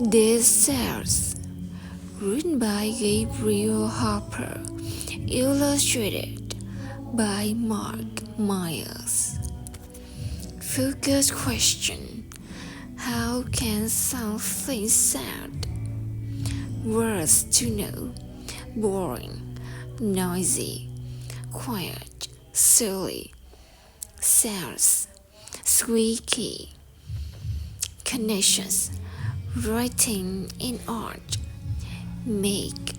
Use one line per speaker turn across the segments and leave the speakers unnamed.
These cells, written by Gabriel Harper, illustrated by Mark Myers. Focus question: how can something sound? Words to know: boring, noisy, quiet, silly. Sounds: squeaky. Connections: writing in art. Make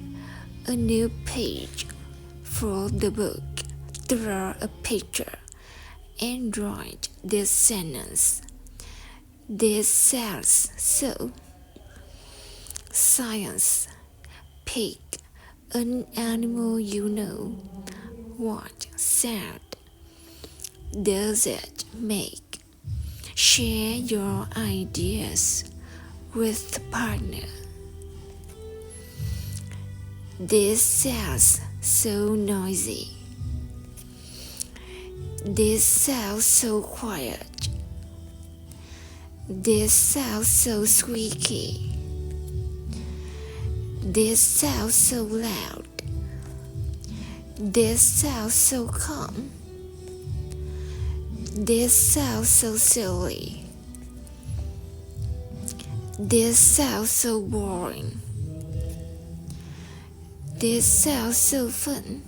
a new page for the book. Draw a picture and write this sentence. This sounds so. Science: pick an animal you know. What sound does it make? Share your ideas with a partner. This sounds so noisy. This sounds so quiet. This sounds so squeaky. This sounds so loud. This sounds so calm. This sounds so silly. This sounds so boring. This sounds so fun.